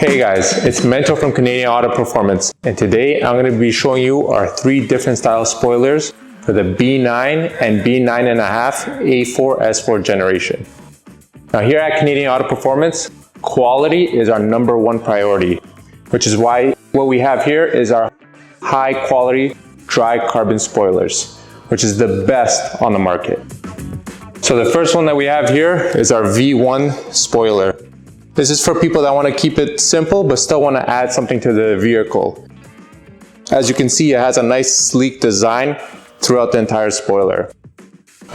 Hey guys, it's Mento from Canadian Auto Performance, and today I'm going to be showing you our 3 different style spoilers for the B9 and B9.5 A4 S4 generation. Now here at Canadian Auto Performance, quality is our #1 priority, which is why what we have here is our high quality dry carbon spoilers, which is the best on the market. So the first one that we have here is our V1 spoiler. This is for people that want to keep it simple but still want to add something to the vehicle. As you can see, it has a nice sleek design throughout the entire spoiler.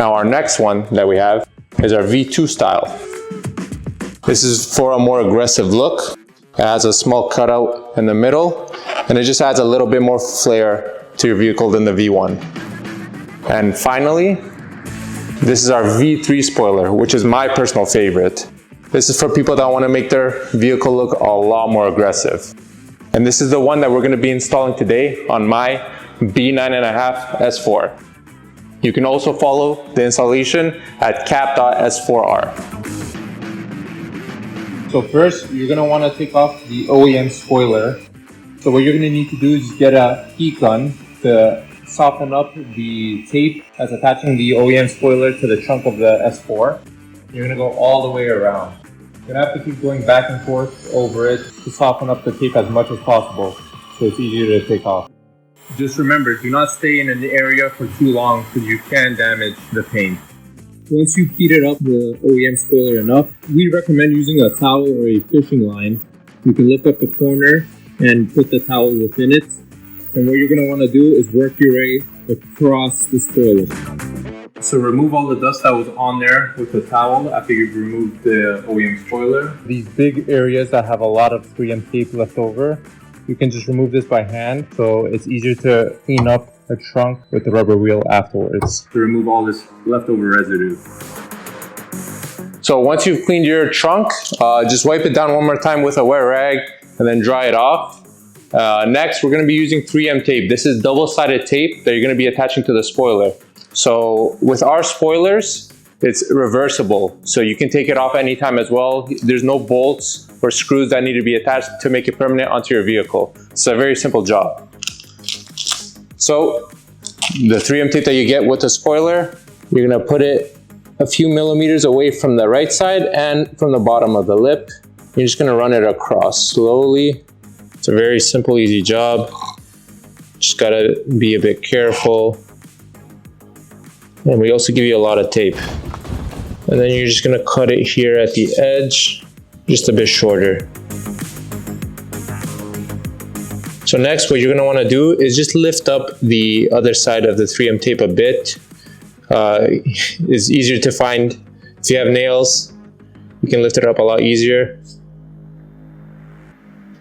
Now our next one that we have is our V2 style. This is for a more aggressive look. It has a small cutout in the middle and it just adds a little bit more flair to your vehicle than the V1. And finally, this is our V3 spoiler, which is my personal favorite. This is for people that want to make their vehicle look a lot more aggressive. And this is the one that we're going to be installing today on my B9.5 S4. You can also follow the installation at cap.s4r. So first, you're going to want to take off the OEM spoiler. So what you're going to need to do is get a heat gun to soften up the tape that's attaching the OEM spoiler to the trunk of the S4. You're going to go all the way around. You're going to have to keep going back and forth over it to soften up the tape as much as possible so it's easier to take off. Just remember, do not stay in an area for too long because you can damage the paint. Once you've heated up the OEM spoiler enough, we recommend using a towel or a fishing line. You can lift up the corner and put the towel within it. And what you're going to want to do is work your way across the spoiler. So remove all the dust that was on there with the towel after you've removed the OEM spoiler. These big areas that have a lot of 3M tape left over, you can just remove this by hand, so it's easier to clean up the trunk with the rubber wheel afterwards to remove all this leftover residue. So once you've cleaned your trunk, just wipe it down one more time with a wet rag and then dry it off. Next, we're going to be using 3M tape. This is double-sided tape that you're going to be attaching to the spoiler. So with our spoilers, it's reversible, so you can take it off anytime as well. There's no bolts or screws that need to be attached to make it permanent onto your vehicle. It's a very simple job. So the 3M tape that you get with the spoiler, you're gonna put it a few millimeters away from the right side and from the bottom of the lip. You're just gonna run it across slowly. It's a very simple, easy job. Just gotta be a bit careful. And we also give you a lot of tape. And then you're just gonna cut it here at the edge, just a bit shorter. So next, what you're gonna wanna do is just lift up the other side of the 3M tape a bit. It's easier to find. If you have nails, you can lift it up a lot easier.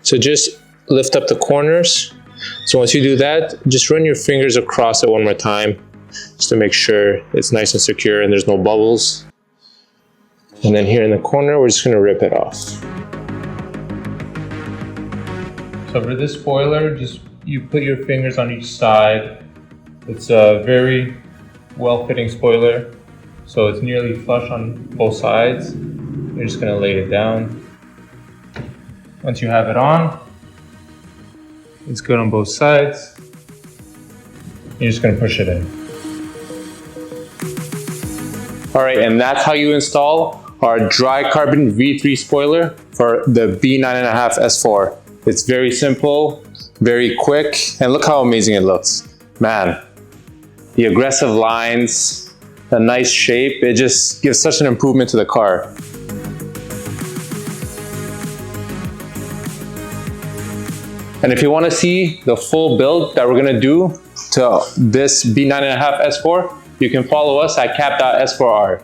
So just lift up the corners. So once you do that, just run your fingers across it one more time, just to make sure it's nice and secure and there's no bubbles. And then here in the corner, we're just gonna rip it off. So for this spoiler, just you put your fingers on each side. It's a very well-fitting spoiler, so it's nearly flush on both sides. You're just gonna lay it down. Once you have it on, it's good on both sides. You're just gonna push it in. All right, and that's how you install our dry carbon V3 spoiler for the B9.5 S4. It's very simple, very quick, and look how amazing it looks. Man, the aggressive lines, the nice shape, it just gives such an improvement to the car. And if you want to see the full build that we're going to do to this B9.5 S4, you can follow us at cap.s4r.